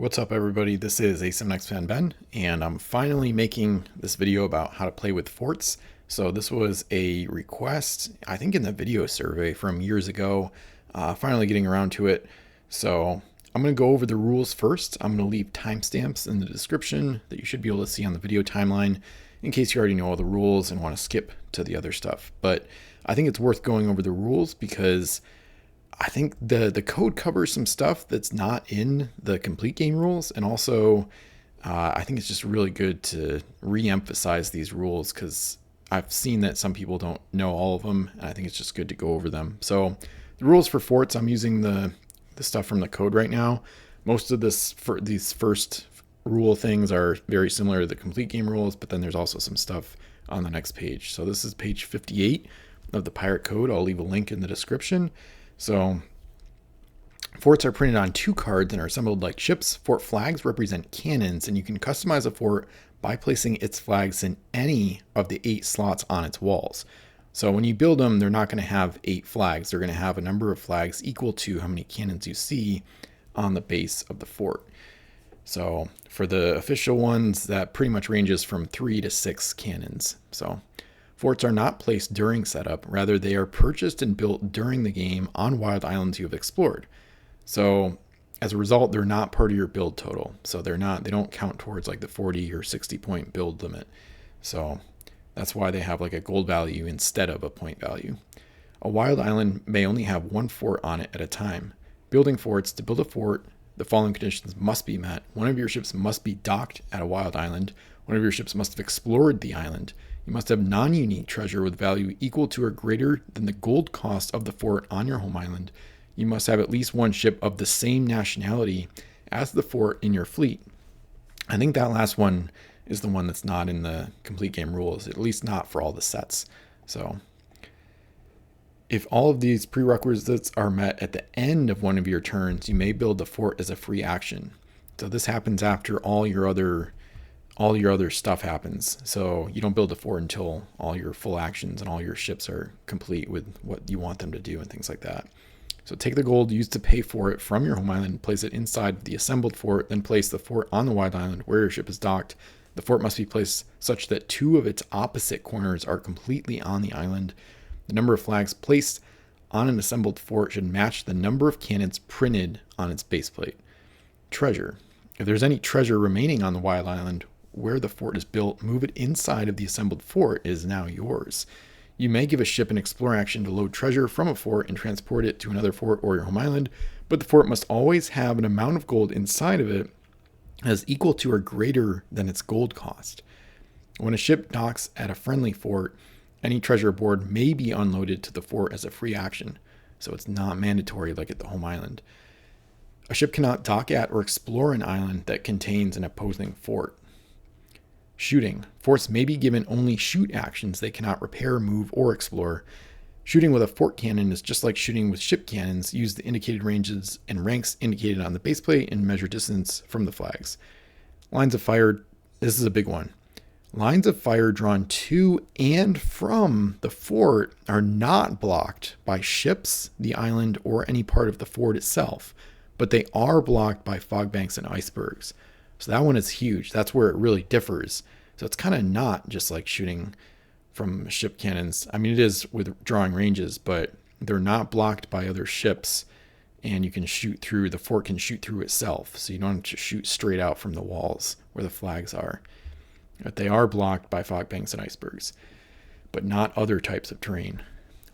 What's up, everybody? This is A7X Fan Ben, and I'm finally making this video about how to play with forts. So this was a request, I think, in the video survey from years ago. Finally getting around to it. So I'm going to go over the rules first. I'm going to leave timestamps in the description that you should be able to see on the video timeline in case you already know all the rules and want to skip to the other stuff. But I think it's worth going over the rules because I think the code covers some stuff that's not in the complete game rules, and also I think it's just really good to re-emphasize these rules because I've seen that some people don't know all of them, and I think it's just good to go over them. So the rules for forts, I'm using the stuff from the code right now. Most of these first rule things are very similar to the complete game rules, but then there's also some stuff on the next page. So this is page 58 of the pirate code. I'll leave a link in the description. So forts are printed on 2 cards and are assembled like ships. Fort flags represent cannons, and you can customize a fort by placing its flags in any of the 8 slots on its walls. So when you build them, they're not going to have 8 flags. They're going to have a number of flags equal to how many cannons you see on the base of the fort. So for the official ones, that pretty much ranges from 3 to 6 cannons. So forts are not placed during setup. Rather, they are purchased and built during the game on wild islands you have explored. So as a result, they're not part of your build total. So they don't count towards like the 40 or 60 point build limit. So that's why they have like a gold value instead of a point value. A wild island may only have 1 fort on it at a time. Building forts. To build a fort, the following conditions must be met. One of your ships must be docked at a wild island. One of your ships must have explored the island. You must have non-unique treasure with value equal to or greater than the gold cost of the fort on your home island. You must have at least 1 ship of the same nationality as the fort in your fleet. I think that last one is the one that's not in the complete game rules, at least not for all the sets. So if all of these prerequisites are met at the end of one of your turns, you may build the fort as a free action. So this happens after all your other stuff happens. So you don't build a fort until all your full actions and all your ships are complete with what you want them to do and things like that. So take the gold used to pay for it from your home island, place it inside the assembled fort, then place the fort on the wild island where your ship is docked. The fort must be placed such that 2 of its opposite corners are completely on the island. The number of flags placed on an assembled fort should match the number of cannons printed on its baseplate. Treasure. If there's any treasure remaining on the wild island where the fort is built, move it inside of the assembled fort. It is now yours. You may give a ship an explore action to load treasure from a fort and transport it to another fort or your home island, but the fort must always have an amount of gold inside of it as equal to or greater than its gold cost. When a ship docks at a friendly fort, any treasure aboard may be unloaded to the fort as a free action, so it's not mandatory like at the home island. A ship cannot dock at or explore an island that contains an opposing fort. Shooting. Forts may be given only shoot actions. They cannot repair, move, or explore. Shooting with a fort cannon is just like shooting with ship cannons. Use the indicated ranges and ranks indicated on the baseplate and measure distance from the flags. Lines of fire. This is a big one. Lines of fire drawn to and from the fort are not blocked by ships, the island, or any part of the fort itself, but they are blocked by fog banks and icebergs. So that one is huge. That's where it really differs. So it's kind of not just like shooting from ship cannons. I mean, it is with drawing ranges, but they're not blocked by other ships, and you can shoot through, the fort can shoot through itself. So you don't have to shoot straight out from the walls where the flags are. But they are blocked by fog banks and icebergs, but not other types of terrain.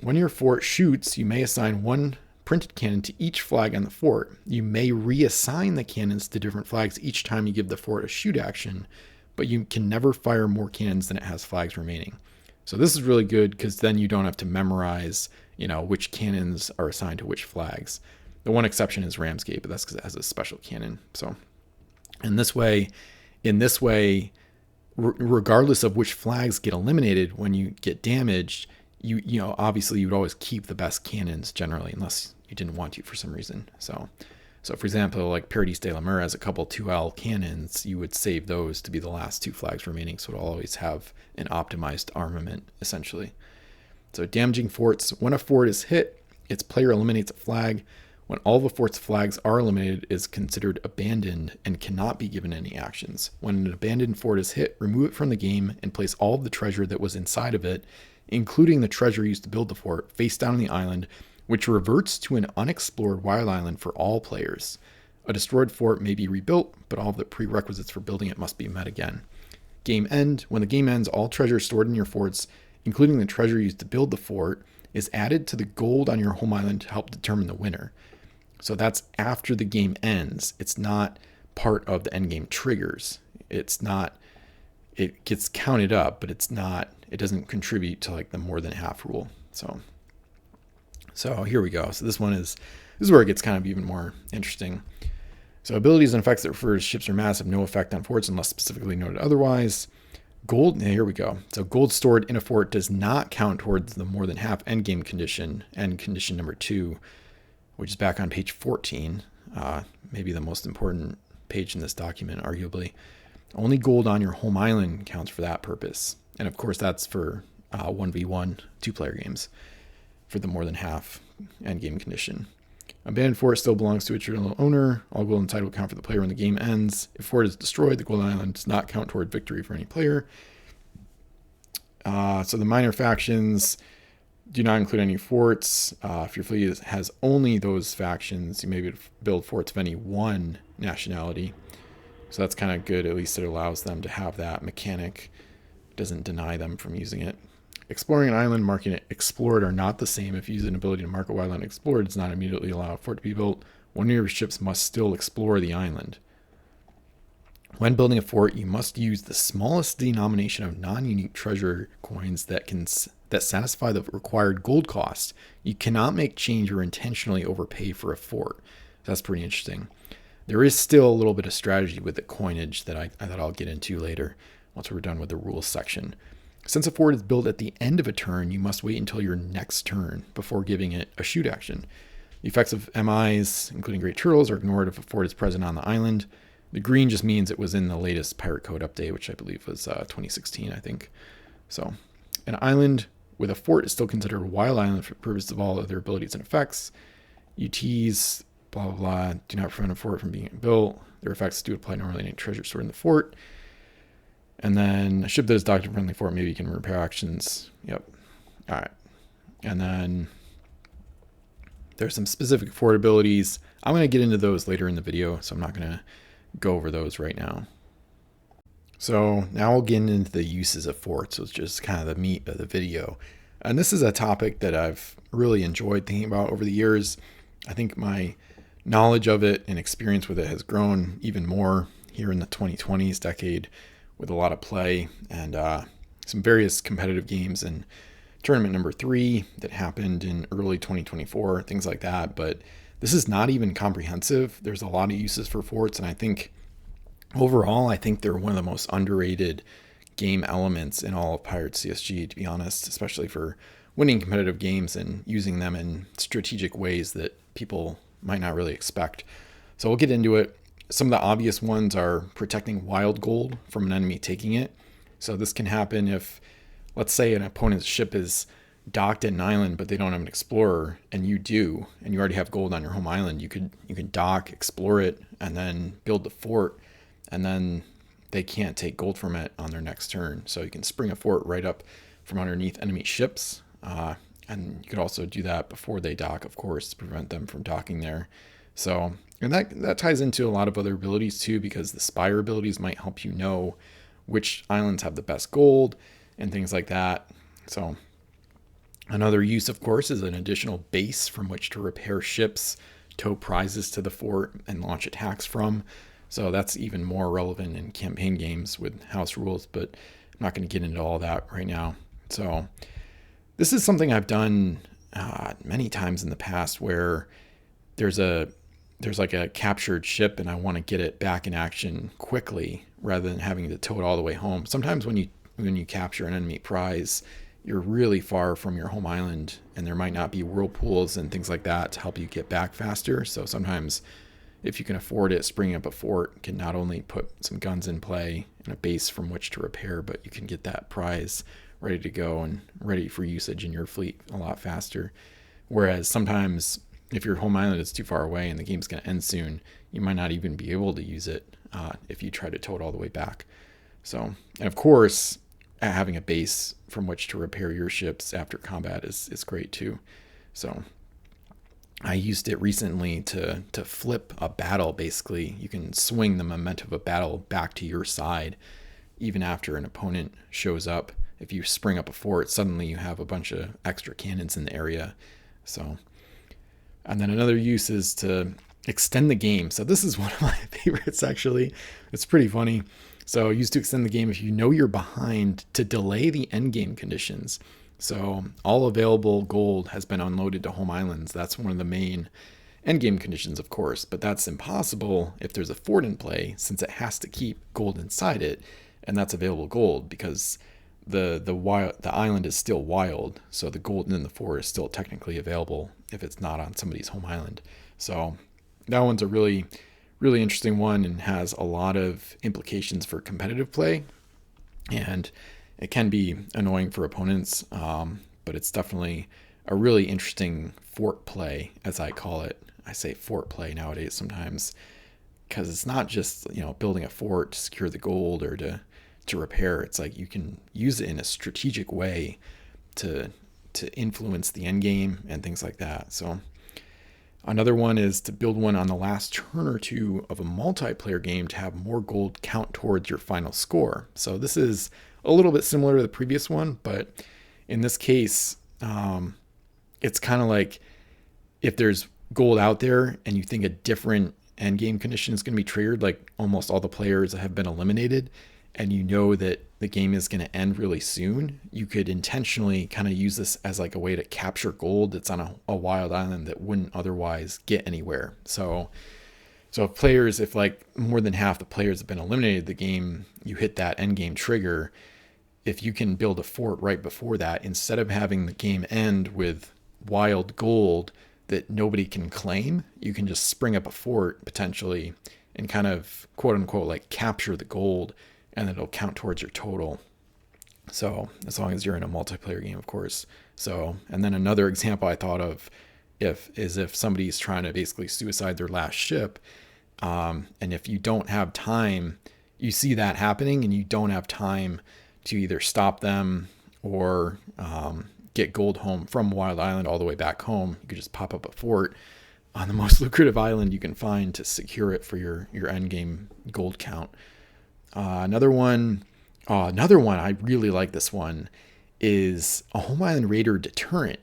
When your fort shoots, you may assign 1 printed cannon to each flag on the fort. You may reassign the cannons to different flags each time you give the fort a shoot action, but you can never fire more cannons than it has flags remaining. So this is really good because then you don't have to memorize, which cannons are assigned to which flags. The one exception is Ramsgate, but that's because it has a special cannon. So in this way, regardless of which flags get eliminated when you get damaged, obviously you would always keep the best cannons generally, unless you didn't want to for some reason. So for example, like Paradis de la Mer has a couple 2L cannons, you would save those to be the last 2 flags remaining, so it'll always have an optimized armament, essentially. So damaging forts. When a fort is hit, its player eliminates a flag. When all the fort's flags are eliminated, it is considered abandoned and cannot be given any actions. When an abandoned fort is hit, remove it from the game and place all of the treasure that was inside of it, including the treasure used to build the fort, face down on the island, which reverts to an unexplored wild island for all players. A destroyed fort may be rebuilt, but all of the prerequisites for building it must be met again. Game end. When the game ends, all treasure stored in your forts, including the treasure used to build the fort, is added to the gold on your home island to help determine the winner. So that's after the game ends. It's not part of the endgame triggers. It's not, it gets counted up, but it's not, it doesn't contribute to like the more than half rule. So here we go. So this is where it gets kind of even more interesting. So abilities and effects that refer to ships or mass have no effect on forts unless specifically noted otherwise. Gold, here we go. So gold stored in a fort does not count towards the more than half endgame condition, and condition number 2, which is back on page 14, maybe the most important page in this document, arguably. Only gold on your home island counts for that purpose. And of course, that's for 1v1 two-player games for the more than half endgame condition. Abandoned fort still belongs to its original owner. All gold inside will count for the player when the game ends. If fort is destroyed, the golden island does not count toward victory for any player. So the minor factions do not include any forts. If your fleet has only those factions, you may build forts of any one nationality. So that's kind of good. At least it allows them to have that mechanic. It doesn't deny them from using it. Exploring an island, marking it explored are not the same. If you use an ability to mark a wildland explored, it does not immediately allow a fort to be built. One of your ships must still explore the island. When building a fort, you must use the smallest denomination of non-unique treasure coins that satisfy the required gold cost. You cannot make change or intentionally overpay for a fort. That's pretty interesting. There is still a little bit of strategy with the coinage that I'll get into later once we're done with the rules section. Since a fort is built at the end of a turn, you must wait until your next turn before giving it a shoot action. The effects of MIs, including great turtles, are ignored if a fort is present on the island. The green just means it was in the latest Pirate Code update, which I believe was 2016, I think. So an island with a fort is still considered a wild island for the purpose of all other abilities and effects. UTs, blah, blah, blah, do not prevent a fort from being built. Their effects do apply normally to any treasure stored in the fort. And then a ship that is docked in friendly fort, maybe you can repair actions. Yep. All right. And then there's some specific fort abilities. I'm going to get into those later in the video, so I'm not going to go over those right now. So now we'll get into the uses of forts, which is kind of the meat of the video. And this is a topic that I've really enjoyed thinking about over the years. I think my knowledge of it and experience with it has grown even more here in the 2020s decade, with a lot of play and some various competitive games and tournament number 3 that happened in early 2024, things like that. But this is not even comprehensive. There's a lot of uses for forts, and I think overall, I think they're one of the most underrated game elements in all of Pirates CSG, to be honest, especially for winning competitive games and using them in strategic ways that people might not really expect. So we'll get into it. Some of the obvious ones are protecting wild gold from an enemy taking it. So this can happen if, let's say, an opponent's ship is docked at an island, but they don't have an explorer, and you do, and you already have gold on your home island. You can dock, explore it, and then build the fort, and then they can't take gold from it on their next turn. So you can spring a fort right up from underneath enemy ships, and you could also do that before they dock, of course, to prevent them from docking there. So, and that ties into a lot of other abilities too, because the spire abilities might help you know which islands have the best gold and things like that. So another use, of course, is an additional base from which to repair ships, tow prizes to the fort, and launch attacks from. So that's even more relevant in campaign games with house rules, but I'm not going to get into all that right now. So this is something I've done many times in the past, where there's like a captured ship and I want to get it back in action quickly rather than having to tow it all the way home. Sometimes when you capture an enemy prize, you're really far from your home island and there might not be whirlpools and things like that to help you get back faster. So sometimes if you can afford it, springing up a fort can not only put some guns in play and a base from which to repair, but you can get that prize ready to go and ready for usage in your fleet a lot faster. Whereas sometimes if your home island is too far away and the game's going to end soon, you might not even be able to use it if you try to tow it all the way back. So, and of course, having a base from which to repair your ships after combat is great too. So I used it recently to flip a battle. Basically, you can swing the momentum of a battle back to your side even after an opponent shows up. If you spring up a fort, suddenly you have a bunch of extra cannons in the area. So, and then another use is to extend the game. So this is one of my favorites, actually. It's pretty funny. So used to extend the game if you know you're behind, to delay the endgame conditions. So all available gold has been unloaded to home islands. That's one of the main endgame conditions, of course, but that's impossible if there's a fort in play, since it has to keep gold inside it, and that's available gold because the island is still wild, so the gold in the fort is still technically available if it's not on somebody's home island. So that one's a really interesting one and has a lot of implications for competitive play, and it can be annoying for opponents, but it's definitely a really interesting fort play, as I call it. I say fort play nowadays sometimes because it's not just, building a fort to secure the gold or to repair. It's like you can use it in a strategic way to influence the end game and things like that. So another one is to build one on the last turn or two of a multiplayer game to have more gold count towards your final score. So this is a little bit similar to the previous one, but in this case, it's kind of like if there's gold out there and you think a different end game condition is going to be triggered, like almost all the players have been eliminated, and you know that the game is going to end really soon, you could intentionally kind of use this as like a way to capture gold that's on a wild island that wouldn't otherwise get anywhere. So if like more than half the players have been eliminated the game, you hit that end game trigger. If you can build a fort right before that, instead of having the game end with wild gold that nobody can claim, you can just spring up a fort potentially and kind of quote unquote like capture the gold, and it'll count towards your total. So as long as you're in a multiplayer game, of course. So, and then another example I thought of if somebody's trying to basically suicide their last ship, and if you don't have time, you see that happening and you don't have time to either stop them or get gold home from Wild Island all the way back home, you could just pop up a fort on the most lucrative island you can find to secure it for your end game gold count. Another one I really like. This one is a home island raider deterrent,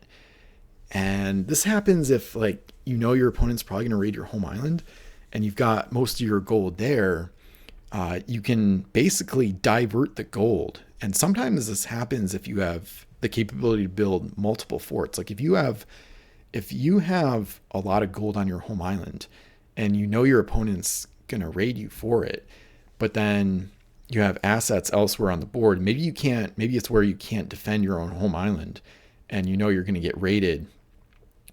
and this happens if like your opponent's probably going to raid your home island and you've got most of your gold there. You can basically divert the gold, and sometimes this happens if you have the capability to build multiple forts. Like if you have a lot of gold on your home island and your opponent's going to raid you for it, but then you have assets elsewhere on the board. Maybe it's where you can't defend your own home island and you're going to get raided.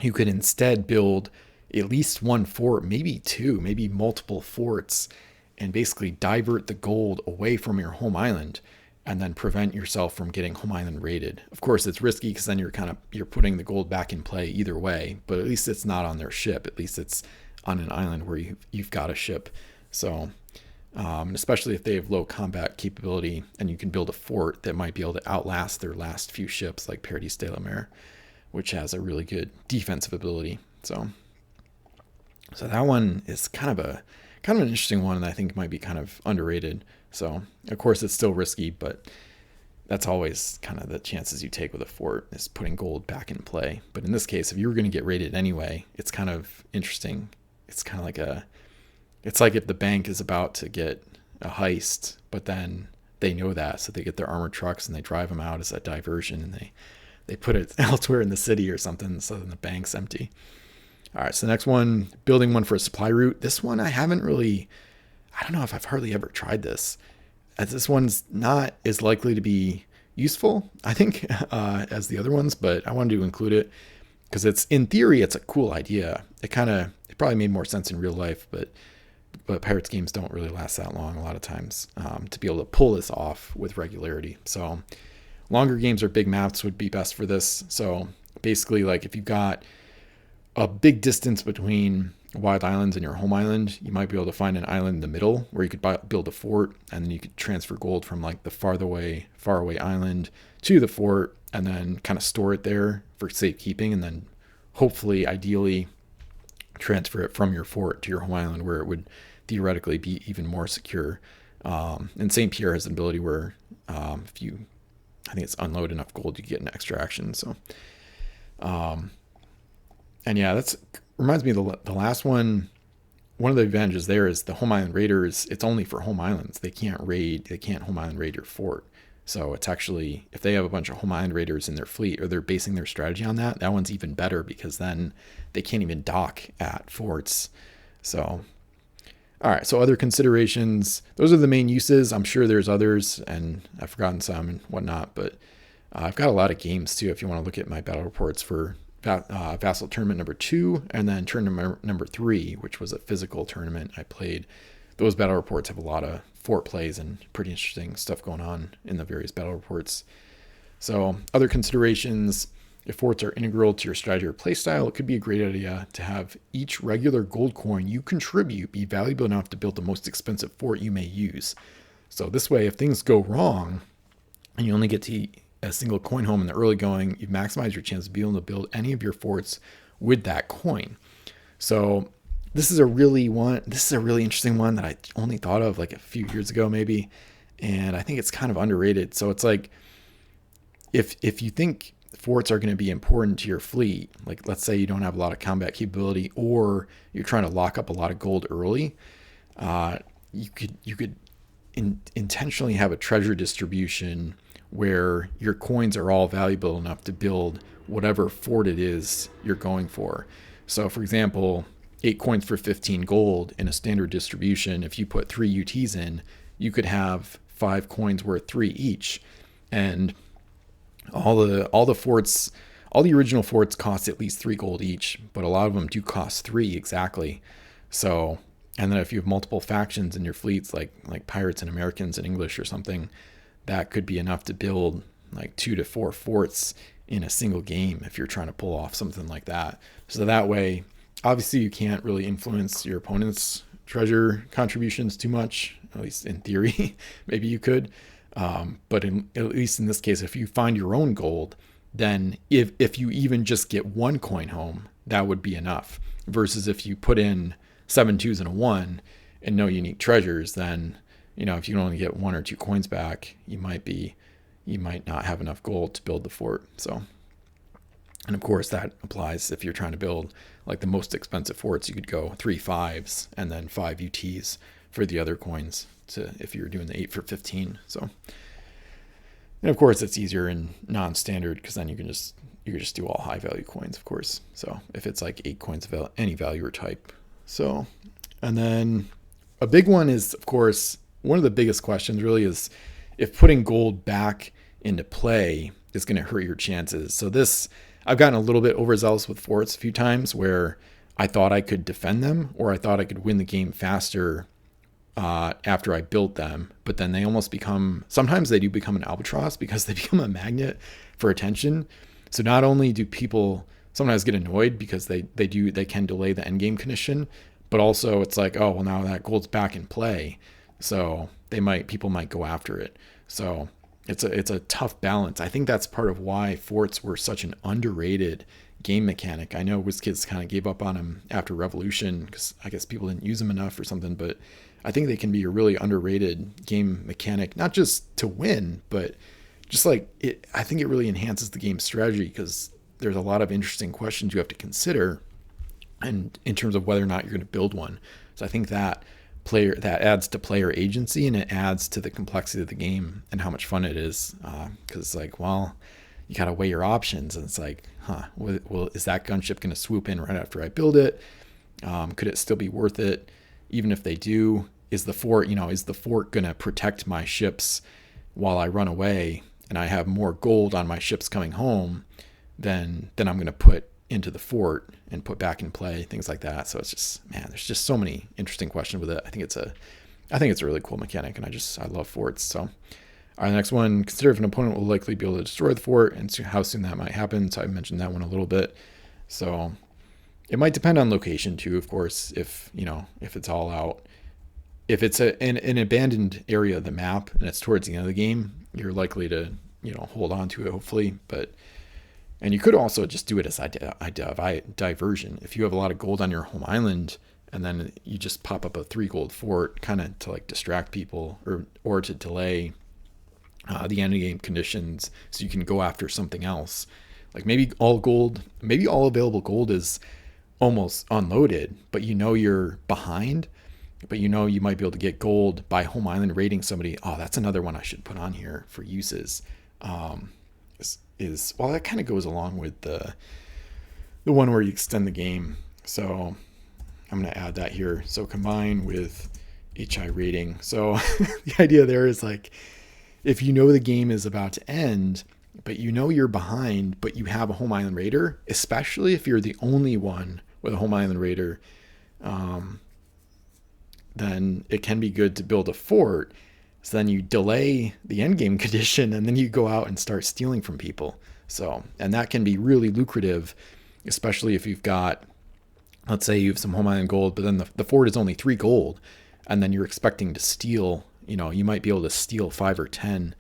You could instead build at least one fort, maybe two, maybe multiple forts, and basically divert the gold away from your home island and then prevent yourself from getting home island raided. Of course, it's risky because then you're putting the gold back in play either way, but at least it's not on their ship. At least it's on an island where you've got a ship. So, and especially if they have low combat capability and you can build a fort that might be able to outlast their last few ships, like Paradis de la Mer, which has a really good defensive ability. So that one is kind of an interesting one, and I think might be kind of underrated. So of course it's still risky, but that's always kind of the chances you take with a fort, is putting gold back in play. But in this case, if you were going to get raided anyway, it's kind of interesting. It's kind of like it's like if the bank is about to get a heist, but then they know that, so they get their armored trucks and they drive them out as a diversion, and they put it elsewhere in the city or something, so then the bank's empty. All right, so the next one, building one for a supply route. This one I don't know if I've hardly ever tried this, as this one's not as likely to be useful, I think, as the other ones, but I wanted to include it because in theory, it's a cool idea. It probably made more sense in real life, but Pirates games don't really last that long a lot of times to be able to pull this off with regularity. So longer games or big maps would be best for this. So basically, like if you've got a big distance between wild islands and your home island, you might be able to find an island in the middle where you could build a fort, and then you could transfer gold from like the far away island to the fort, and then kind of store it there for safekeeping, and then hopefully, ideally, transfer it from your fort to your home island where it would theoretically be even more secure. And St. Pierre has an ability where if you, I think it's unload enough gold, you get an extra action. So, and yeah, that's reminds me of the last one. One of the advantages there is the home island raiders. It's only for home islands. They can't home island raid your fort. So it's actually, if they have a bunch of home island raiders in their fleet, or they're basing their strategy on that, that one's even better, because then they can't even dock at forts. So, all right. So other considerations, those are the main uses. I'm sure there's others, and I've forgotten some and whatnot, but I've got a lot of games too. If you want to look at my battle reports for Vassal Tournament number 2, and then tournament number 3, which was a physical tournament I played. Those battle reports have a lot of fort plays and pretty interesting stuff going on in the various battle reports. So other considerations, if forts are integral to your strategy or playstyle, it could be a great idea to have each regular gold coin you contribute be valuable enough to build the most expensive fort you may use. So this way, if things go wrong and you only get to a single coin home in the early going, you maximize your chance of being able to build any of your forts with that coin. So this is a really interesting one that I only thought of like a few years ago maybe, and I think it's kind of underrated. So it's like, if you think forts are going to be important to your fleet, like let's say you don't have a lot of combat capability, or you're trying to lock up a lot of gold early, you could intentionally have a treasure distribution where your coins are all valuable enough to build whatever fort it is you're going for. So for example, 8 coins for 15 gold in a standard distribution, if you put 3 UTs in, you could have 5 coins worth 3 each. And all the forts, all the original forts cost at least 3 gold each, but a lot of them do cost 3 exactly. So, and then if you have multiple factions in your fleets, like pirates and Americans and English or something, that could be enough to build like 2 to 4 forts in a single game if you're trying to pull off something like that. So that way, obviously you can't really influence your opponent's treasure contributions too much, at least in theory. Maybe you could. But at least in this case, if you find your own gold, then if you even just get 1 coin home, that would be enough. Versus if you put in 7 2s and a 1 and no unique treasures, then, you know, if you can only get 1 or 2 coins back, you might not have enough gold to build the fort. So, and of course that applies if you're trying to build like the most expensive forts. You could go 3 5s and then 5 UTs for the other coins, to if you're doing the 8 for 15. So, and of course it's easier in non-standard, because then you can just do all high value coins, of course. So if it's like 8 coins of any value or type. So, and then a big one is, of course, one of the biggest questions really is if putting gold back into play is going to hurt your chances. So this, I've gotten a little bit overzealous with forts a few times where I thought I could defend them, or I thought I could win the game faster after I built them, but then they almost sometimes they do become an albatross, because they become a magnet for attention. So not only do people sometimes get annoyed because they can delay the endgame condition, but also it's like, oh, well, now that gold's back in play, so people might go after it. So it's a tough balance. I think that's part of why forts were such an underrated game mechanic. I know Wizkids kind of gave up on them after Revolution, because I guess people didn't use them enough or something, but I think they can be a really underrated game mechanic, not just to win, but just like it. I think it really enhances the game's strategy, because there's a lot of interesting questions you have to consider, and in terms of whether or not you're going to build one. So I think that adds to player agency, and it adds to the complexity of the game and how much fun it is. Because it's like, well, you got to weigh your options, and it's like, well, is that gunship going to swoop in right after I build it? Could it still be worth it? Even if they do, is the fort going to protect my ships while I run away, and I have more gold on my ships coming home than I'm going to put into the fort and put back in play, things like that. So it's just, man, there's just so many interesting questions with it. I think it's a really cool mechanic, and I love forts. So, all right, the next one, consider if an opponent will likely be able to destroy the fort and how soon that might happen. So I mentioned that one a little bit. So, It might depend on location too, of course. If if it's all out, if it's an abandoned area of the map and it's towards the end of the game, you're likely to hold on to it hopefully. But and you could also just do it as a diversion. If you have a lot of gold on your home island, and then you just pop up a 3 gold fort, kind of to like distract people or to delay the end game conditions, so you can go after something else. Like maybe all gold, maybe all available gold is almost unloaded, but you're behind, but you might be able to get gold by home island raiding somebody. Oh, that's another one I should put on here for uses. Is well, that kind of goes along with the one where you extend the game. So I'm going to add that here. So combine with HI rating. So the idea there is like, if the game is about to end, but you're behind, but you have a home island raider, especially if you're the only one with a home island raider, then it can be good to build a fort. So then you delay the end game condition, and then you go out and start stealing from people. So, and that can be really lucrative, especially if you've got, let's say you have some home island gold, but then the fort is only 3 gold, and then you're expecting to steal, you might be able to steal 5 or 10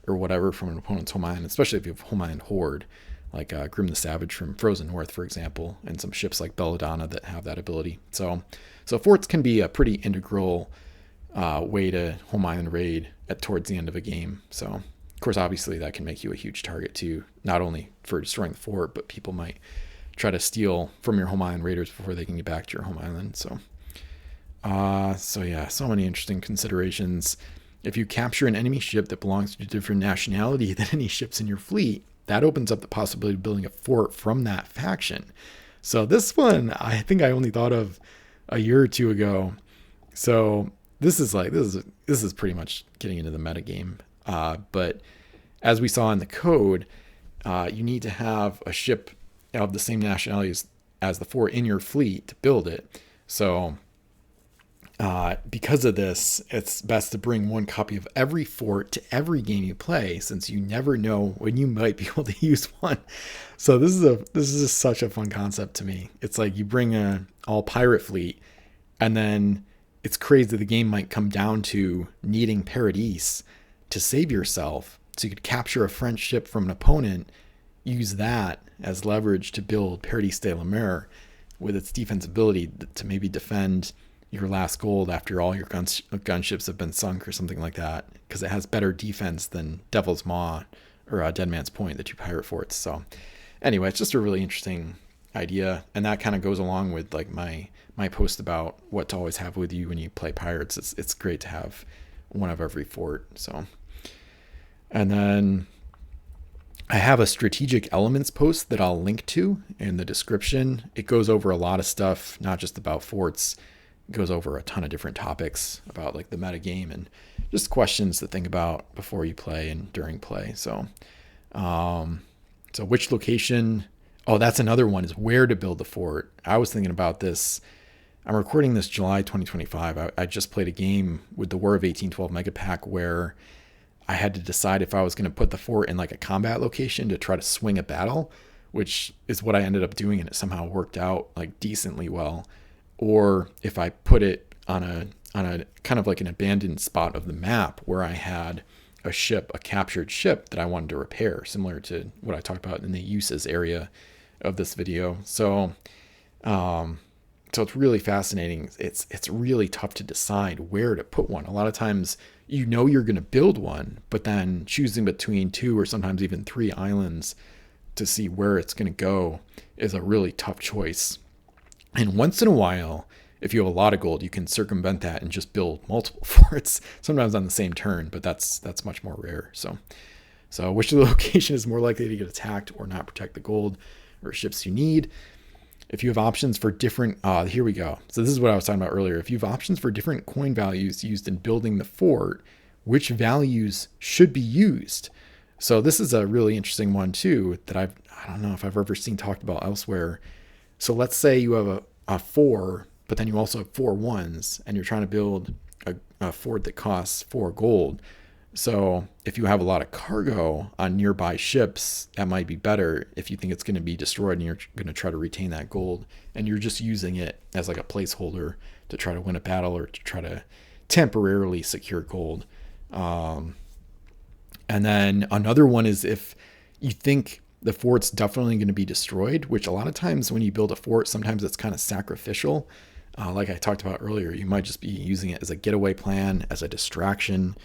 or whatever from an opponent's home island, especially if you have home island horde, like Grim the Savage from Frozen North, for example, and some ships like Belladonna that have that ability. So forts can be a pretty integral way to home island raid towards the end of a game. So, of course, obviously that can make you a huge target too, not only for destroying the fort, but people might try to steal from your home island raiders before they can get back to your home island. So yeah, so many interesting considerations. If you capture an enemy ship that belongs to a different nationality than any ships in your fleet, that opens up the possibility of building a fort from that faction. So this one, I think I only thought of a year or two ago. So this is pretty much getting into the metagame. But as we saw in the code, you need to have a ship of the same nationality as the fort in your fleet to build it. So because of this, it's best to bring 1 copy of every fort to every game you play, since you never know when you might be able to use one. So this is just such a fun concept to me. It's like you bring a all pirate fleet, and then it's crazy that the game might come down to needing Paradis to save yourself. So you could capture a French ship from an opponent, use that as leverage to build Paradis de la Mer with its defense ability to maybe defend your last gold after all your gunships have been sunk or something like that, because it has better defense than Devil's Maw or Dead Man's Point, the 2 pirate forts. So anyway, it's just a really interesting idea, and that kind of goes along with like my post about what to always have with you when you play pirates. It's great to have 1 of every fort. So, and then I have a strategic elements post that I'll link to in the description. It goes over a lot of stuff, not just about forts. It goes over a ton of different topics about like the metagame and just questions to think about before you play and during play. So, so which location? Oh, that's another one, is where to build the fort. I was thinking about this. I'm recording this July 2025. I just played a game with the War of 1812 Mega Pack where I had to decide if I was going to put the fort in like a combat location to try to swing a battle, which is what I ended up doing, and it somehow worked out like decently well. Or if I put it on a kind of like an abandoned spot of the map where I had a captured ship that I wanted to repair, similar to what I talked about in the uses area of this video. So it's really fascinating. It's really tough to decide where to put one. A lot of times you're going to build one, but then choosing between 2 or sometimes even 3 islands to see where it's going to go is a really tough choice. And once in a while, if you have a lot of gold, you can circumvent that and just build multiple forts, sometimes on the same turn, but that's much more rare. So which location is more likely to get attacked or not protect the gold or ships you need? If you have options for different, here we go. So this is what I was talking about earlier. If you have options for different coin values used in building the fort, which values should be used? So this is a really interesting one too, that I don't know if I've ever seen talked about elsewhere. So let's say you have a 4, but then you also have 4 1s, and you're trying to build a fort that costs 4 gold. So if you have a lot of cargo on nearby ships, that might be better if you think it's going to be destroyed and you're going to try to retain that gold, and you're just using it as like a placeholder to try to win a battle or to try to temporarily secure gold. Um, and then another one is if you think the fort's definitely going to be destroyed, which a lot of times when you build a fort, sometimes it's kind of sacrificial. Like I talked about earlier, you might just be using it as a getaway plan, as a distraction,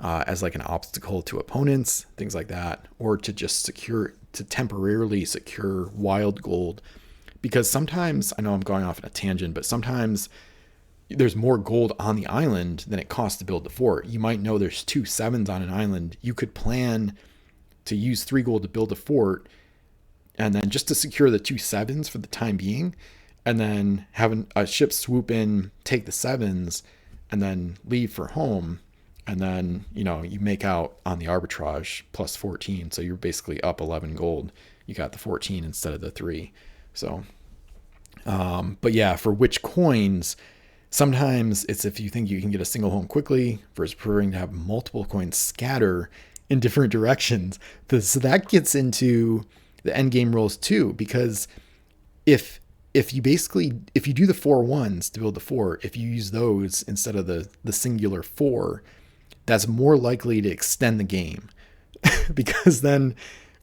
as like an obstacle to opponents, things like that, or to just to temporarily secure wild gold. Because sometimes, I know I'm going off on a tangent, but sometimes there's more gold on the island than it costs to build the fort. You might know there's 2 7s on an island. You could plan to use 3 gold to build a fort, and then just to secure the 2 7s for the time being, and then have a ship swoop in, take the 7s, and then leave for home. And then, you make out on the arbitrage plus 14. So you're basically up 11 gold. You got the 14 instead of the 3. So, but yeah, for which coins, sometimes it's if you think you can get a single home quickly versus preferring to have multiple coins scatter in different directions. So that gets into the end game rules too, because if you do the 4 1s to build the fort, if you use those instead of the singular 4, that's more likely to extend the game. Because then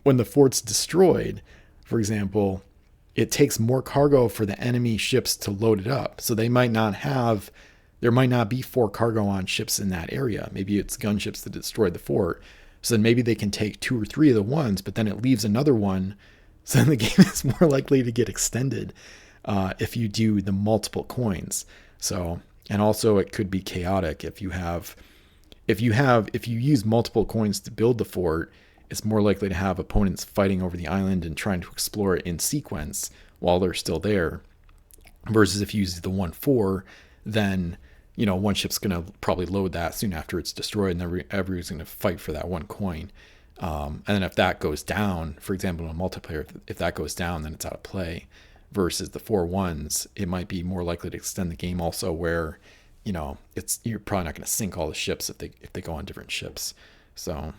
when the fort's destroyed, for example, it takes more cargo for the enemy ships to load it up. So there might not be 4 cargo on ships in that area. Maybe it's gunships that destroyed the fort. So then maybe they can take 2 or 3 of the ones, but then it leaves another one. So then the game is more likely to get extended if you do the multiple coins. So, and also it could be chaotic if you use multiple coins to build the fort. It's more likely to have opponents fighting over the island and trying to explore it in sequence while they're still there. Versus if you use the 1-4, then one ship's going to probably load that soon after it's destroyed, and everybody's going to fight for that 1 coin. And then if that goes down, for example, in a multiplayer, if that goes down, then it's out of play. Versus the 4 1s, it might be more likely to extend the game also, where you're probably not going to sink all the ships if they go on different ships. So,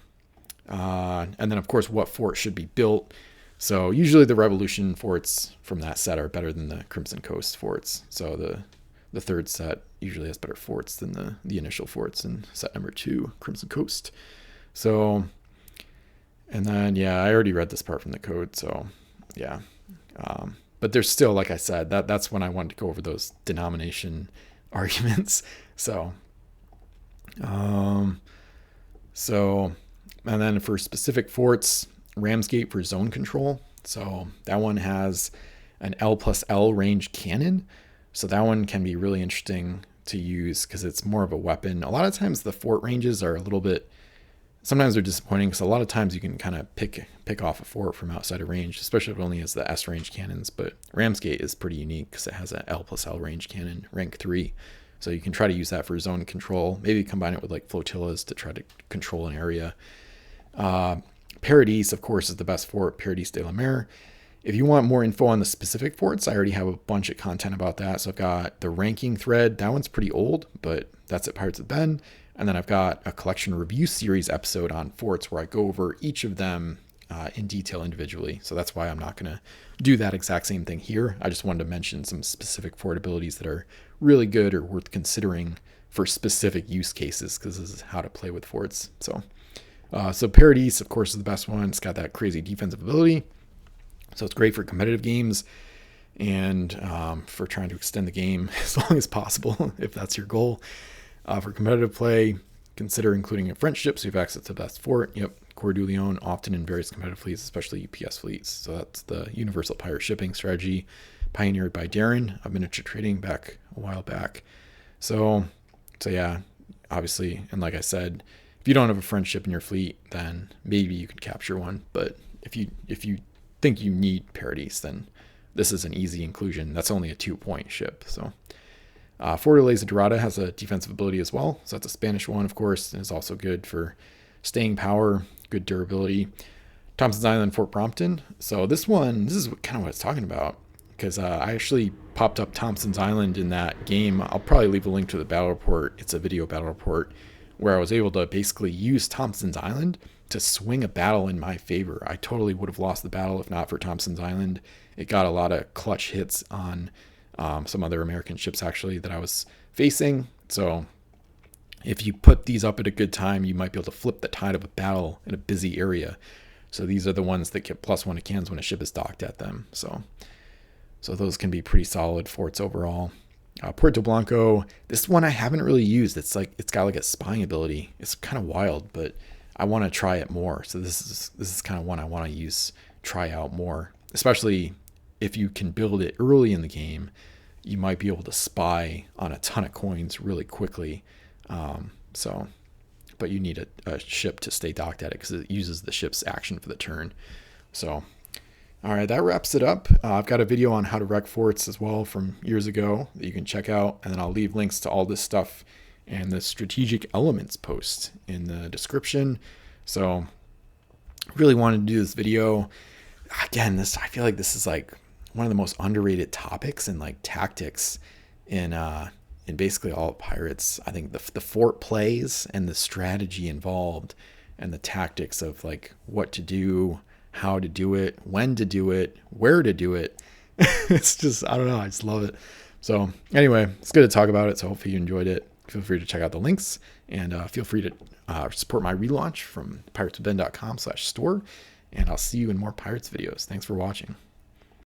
and then of course, what fort should be built. So usually the Revolution forts from that set are better than the Crimson Coast forts. So the third set usually has better forts than the initial forts in set number 2, Crimson Coast. So, and then, yeah, I already read this part from the code. So yeah. But there's still, like I said, that's when I wanted to go over those denomination arguments. So, and then for specific forts, Ramsgate for zone control. So that one has an L+L range cannon. So that one can be really interesting to use because it's more of a weapon. A lot of times the fort ranges are a little bit, sometimes they're disappointing because a lot of times you can kind of pick off a fort from outside of range, especially if it only has the S range cannons. But Ramsgate is pretty unique because it has an L+L range cannon, rank 3. So you can try to use that for zone control. Maybe combine it with like flotillas to try to control an area. Paradis, of course, is the best fort, Paradis de la Mer. If you want more info on the specific forts, I already have a bunch of content about that. So I've got the ranking thread. That one's pretty old, but that's at Pirates of Ben. And then I've got a collection review series episode on forts where I go over each of them in detail individually. So that's why I'm not going to do that exact same thing here. I just wanted to mention some specific fort abilities that are really good or worth considering for specific use cases, because this is how to play with forts. So Paradis, of course, is the best one. It's got that crazy defensive ability. So it's great for competitive games and for trying to extend the game as long as possible, if that's your goal. For competitive play, consider including a French ship so you have access to the best fort. Yep, Coeur du Lion, often in various competitive fleets, especially UPS fleets. So that's the Universal Pirate Shipping strategy pioneered by Darren of Miniature Trading back a while back. So yeah, obviously, and like I said, if you don't have a French ship in your fleet, then maybe you could capture one. But if you think you need Paradis, then this is an easy inclusion. That's only a 2-point ship. So Fortaleza Dorada has a defensive ability as well. So that's a Spanish one, of course, and is also good for staying power, good durability. Thompson's Island, Fort Brompton. So this is kind of what it's talking about, because I actually popped up Thompson's Island in that game. I'll probably leave a link to the battle report. It's a video battle report where I was able to basically use Thompson's Island to swing a battle in my favor. I totally would have lost the battle if not for Thompson's Island. It got a lot of clutch hits on some other American ships actually that I was facing. So if you put these up at a good time, you might be able to flip the tide of a battle in a busy area. So these are the ones that get +1 to cannons when a ship is docked at them. So those can be pretty solid forts overall. Puerto Blanco, this one I haven't really used. It's got like a spying ability. It's kind of wild, but I want to try it more. So this is kind of one I want to try out more, especially if you can build it early in the game. You might be able to spy on a ton of coins really quickly. But you need a ship to stay docked at it because it uses the ship's action for the turn. So, all right, that wraps it up. I've got a video on how to wreck forts as well from years ago that you can check out. And then I'll leave links to all this stuff and the strategic elements post in the description. So really wanted to do this video. Again, I feel like this is like one of the most underrated topics in like tactics in basically all of Pirates. I think the fort plays and the strategy involved and the tactics of like what to do, how to do it, when to do it, where to do it. It's just, I don't know, I just love it. So anyway, it's good to talk about it. So hopefully you enjoyed it. Feel free to check out the links and feel free to support my relaunch from pirateswithben.com/store. And I'll see you in more Pirates videos. Thanks for watching.